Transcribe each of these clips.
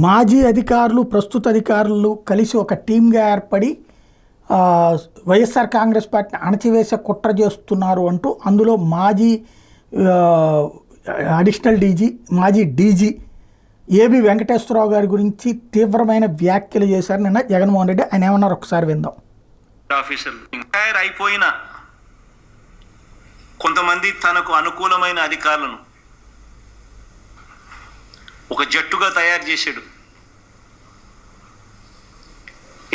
మాజీ అధికారులు ప్రస్తుత అధికారులు కలిసి ఒక టీమ్గా ఏర్పడి వైఎస్ఆర్ కాంగ్రెస్ పార్టీని అణచివేసే కుట్ర చేస్తున్నారు అంటూ అందులో మాజీ అడిషనల్ డీజీ మాజీ డీజీ ఏబి వెంకటేశ్వరరావు గారి గురించి తీవ్రమైన వ్యాఖ్యలు చేశారు నిన్న జగన్మోహన్ రెడ్డి. ఆయన ఏమన్నారు ఒకసారి విందాం. ఆఫీసర్లు రిటైర్ అయిపోయిన కొంతమంది తనకు అనుకూలమైన అధికారులను ఒక జట్టుగా తయారు చేశాడు.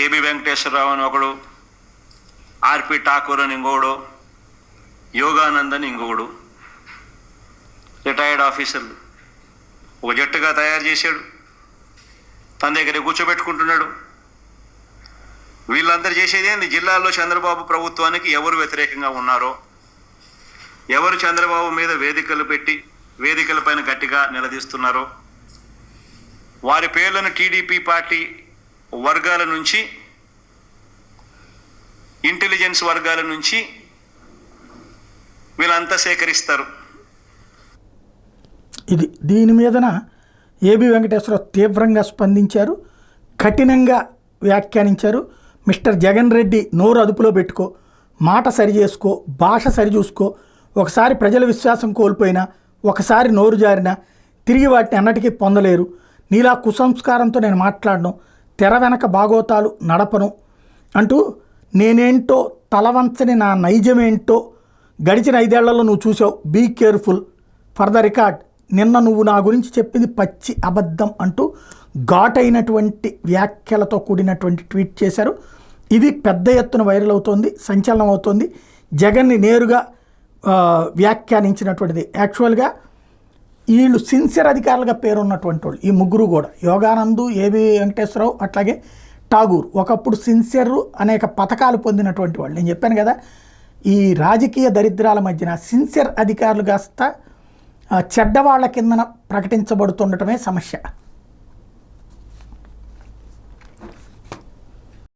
ఏబి వెంకటేశ్వరరావు అని ఒకడు, ఆర్పి ఠాకూర్ అని ఇంకొకడు, యోగానంద్ అని ఇంకొకడు, రిటైర్డ్ ఆఫీసర్లు ఒక జట్టుగా తయారు చేశాడు. తన దగ్గర కూర్చోబెట్టుకుంటున్నాడు. వీళ్ళందరూ చేసేది ఏంది? జిల్లాలో చంద్రబాబు ప్రభుత్వానికి ఎవరు వ్యతిరేకంగా ఉన్నారో, ఎవరు చంద్రబాబు మీద వేదికలు పెట్టి వేదికలపైన గట్టిగా నిలదీస్తున్నారో వారి పేర్లను టీడీపీ పార్టీ వర్గాల నుంచి, ఇంటెలిజెన్స్ వర్గాల నుంచి వీళ్ళంతా సేకరిస్తారు. దీని మీదన ఏబి వెంకటేశ్వరరావు తీవ్రంగా స్పందించారు, కఠినంగా వ్యాఖ్యానించారు. మిస్టర్ జగన్ రెడ్డి, నోరు అదుపులో పెట్టుకో, మాట సరి చేసుకో, భాష సరి చూసుకో. ఒకసారి ప్రజల విశ్వాసం కోల్పోయినా, ఒకసారి నోరు జారినా తిరిగి వాటిని అన్నటికీ పొందలేరు. నీలా కుసంస్కారంతో నేను మాట్లాడను, తెర వెనక బాగోతాలు నడపను అంటూ నేనేంటో తలవంచని నా నైజమేంటో గడిచిన 5 ఏళ్లలో నువ్వు చూసావు. Be careful for the record. నిన్న నువ్వు నా గురించి చెప్పింది పచ్చి అబద్ధం అంటూ ఘాటైనటువంటి వ్యాఖ్యలతో కూడినటువంటి ట్వీట్ చేశారు. ఇది పెద్ద ఎత్తున వైరల్ అవుతోంది, సంచలనం అవుతోంది. జగన్ని నేరుగా వ్యాఖ్యానించినటువంటిది. యాక్చువల్గా వీళ్ళు సిన్సియర్ అధికారులుగా పేరున్నటువంటి వాళ్ళు ఈ ముగ్గురు కూడా, యోగానందు, ఏబి వెంకటేశ్వరరావు, అట్లాగే ఠాగూర్, ఒకప్పుడు సిన్సియర్ అనేక పథకాలు పొందినటువంటి వాళ్ళు. నేను చెప్పాను కదా, ఈ రాజకీయ దరిద్రాల మధ్యన సిన్సియర్ అధికారులు కాస్త చెడ్డవాళ్ల కిందన ప్రకటించబడుతుండటమే సమస్య.